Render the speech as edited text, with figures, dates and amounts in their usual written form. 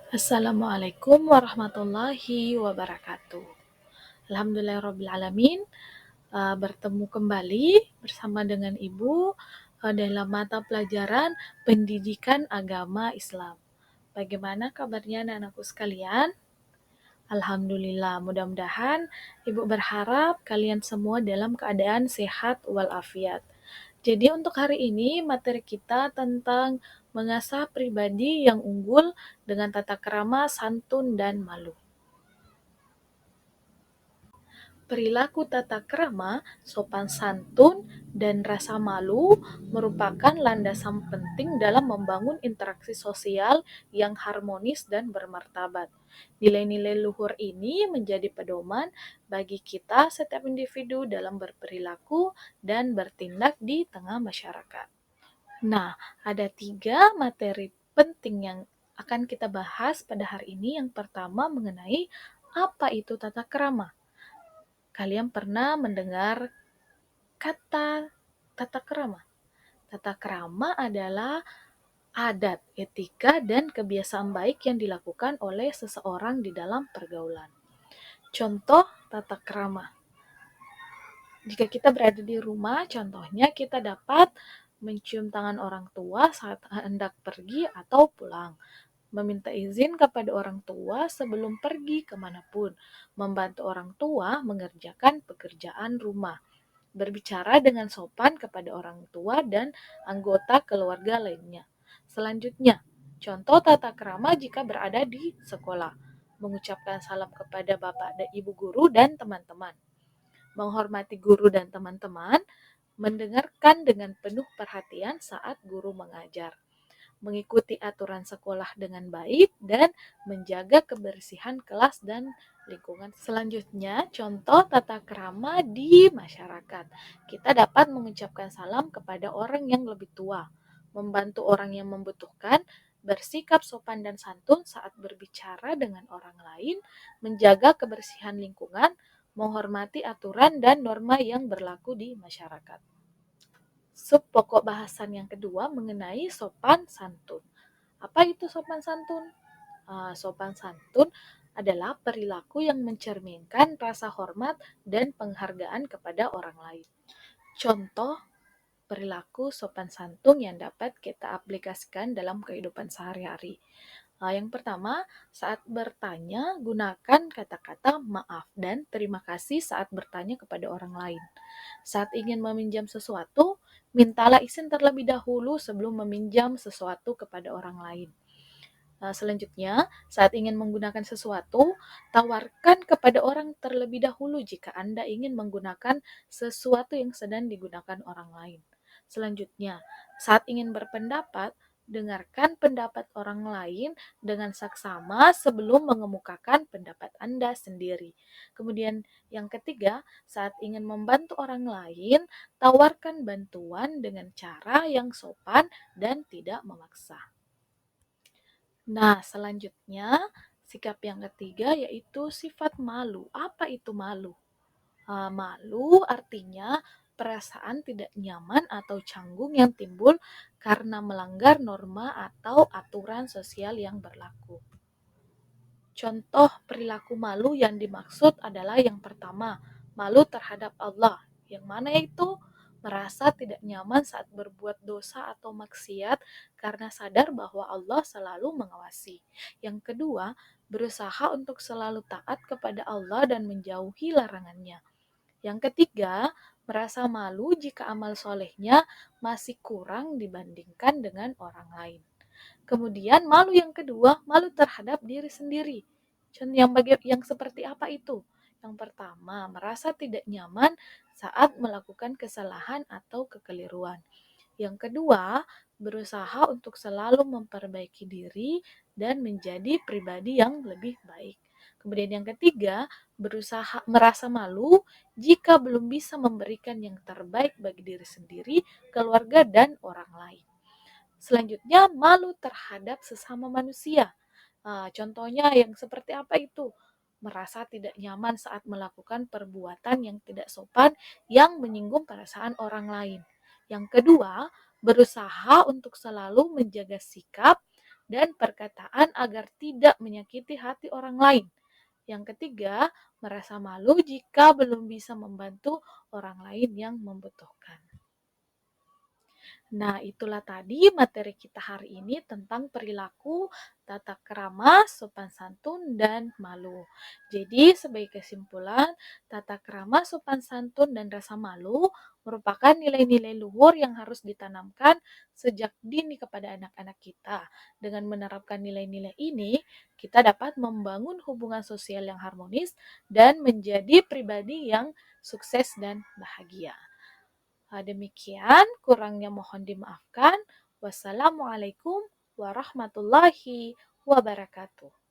Assalamualaikum warahmatullahi wabarakatuh. Alhamdulillahirrabbilalamin, bertemu kembali bersama dengan Ibu dalam mata pelajaran Pendidikan Agama Islam. Bagaimana kabarnya anak-anakku sekalian? Alhamdulillah, mudah-mudahan Ibu berharap kalian semua dalam keadaan sehat walafiat. Jadi untuk hari ini materi kita tentang mengasah pribadi yang unggul dengan tata krama, santun, dan malu. Perilaku tata krama, sopan santun, dan rasa malu merupakan landasan penting dalam membangun interaksi sosial yang harmonis dan bermartabat. Nilai-nilai luhur ini menjadi pedoman bagi kita setiap individu dalam berperilaku dan bertindak di tengah masyarakat. Nah, ada 3 materi penting yang akan kita bahas pada hari ini. Yang pertama mengenai apa itu tata krama. Kalian pernah mendengar kata tata krama? Tata krama adalah adat, etika, dan kebiasaan baik yang dilakukan oleh seseorang di dalam pergaulan. Contoh tata krama. Jika kita berada di rumah, contohnya kita dapat mencium tangan orang tua saat hendak pergi atau pulang, meminta izin kepada orang tua sebelum pergi kemanapun, membantu orang tua mengerjakan pekerjaan rumah, berbicara dengan sopan kepada orang tua dan anggota keluarga lainnya. Selanjutnya, contoh tata krama jika berada di sekolah, mengucapkan salam kepada bapak dan ibu guru dan teman-teman, menghormati guru dan teman-teman, mendengarkan dengan penuh perhatian saat guru mengajar, mengikuti aturan sekolah dengan baik, dan menjaga kebersihan kelas dan lingkungan. Selanjutnya, contoh tata krama di masyarakat. Kita dapat mengucapkan salam kepada orang yang lebih tua, membantu orang yang membutuhkan, bersikap sopan dan santun saat berbicara dengan orang lain, menjaga kebersihan lingkungan, menghormati aturan dan norma yang berlaku di masyarakat. Sub pokok bahasan yang kedua mengenai sopan santun. Apa itu sopan santun? Sopan santun adalah perilaku yang mencerminkan rasa hormat dan penghargaan kepada orang lain. Contoh perilaku sopan santun yang dapat kita aplikasikan dalam kehidupan sehari-hari. Yang pertama, saat bertanya, gunakan kata-kata maaf dan terima kasih saat bertanya kepada orang lain. Saat ingin meminjam sesuatu, mintalah izin terlebih dahulu sebelum meminjam sesuatu kepada orang lain. Selanjutnya, saat ingin menggunakan sesuatu, tawarkan kepada orang terlebih dahulu jika Anda ingin menggunakan sesuatu yang sedang digunakan orang lain. Selanjutnya, saat ingin berpendapat, dengarkan pendapat orang lain dengan saksama sebelum mengemukakan pendapat Anda sendiri. Kemudian yang ketiga, saat ingin membantu orang lain, tawarkan bantuan dengan cara yang sopan dan tidak memaksa. Nah, selanjutnya sikap yang ketiga yaitu sifat malu. Apa itu malu? Malu artinya perasaan tidak nyaman atau canggung yang timbul karena melanggar norma atau aturan sosial yang berlaku. Contoh perilaku malu yang dimaksud adalah yang pertama, malu terhadap Allah, yang mana itu merasa tidak nyaman saat berbuat dosa atau maksiat karena sadar bahwa Allah selalu mengawasi. Yang kedua, berusaha untuk selalu taat kepada Allah dan menjauhi larangannya. Yang ketiga, merasa malu jika amal solehnya masih kurang dibandingkan dengan orang lain. Kemudian malu yang kedua, malu terhadap diri sendiri. Yang seperti apa itu? Yang pertama, merasa tidak nyaman saat melakukan kesalahan atau kekeliruan. Yang kedua, berusaha untuk selalu memperbaiki diri dan menjadi pribadi yang lebih baik. Kemudian yang ketiga, berusaha merasa malu jika belum bisa memberikan yang terbaik bagi diri sendiri, keluarga, dan orang lain. Selanjutnya, malu terhadap sesama manusia. Contohnya yang seperti apa itu? Merasa tidak nyaman saat melakukan perbuatan yang tidak sopan yang menyinggung perasaan orang lain. Yang kedua, berusaha untuk selalu menjaga sikap dan perkataan agar tidak menyakiti hati orang lain. Yang ketiga, merasa malu jika belum bisa membantu orang lain yang membutuhkan. Nah, itulah tadi materi kita hari ini tentang perilaku, tata krama, sopan santun, dan malu. Jadi, sebagai kesimpulan, tata krama, sopan santun, dan rasa malu merupakan nilai-nilai luhur yang harus ditanamkan sejak dini kepada anak-anak kita. Dengan menerapkan nilai-nilai ini, kita dapat membangun hubungan sosial yang harmonis dan menjadi pribadi yang sukses dan bahagia. Demikian, kurangnya mohon dimaafkan. Wassalamualaikum warahmatullahi wabarakatuh.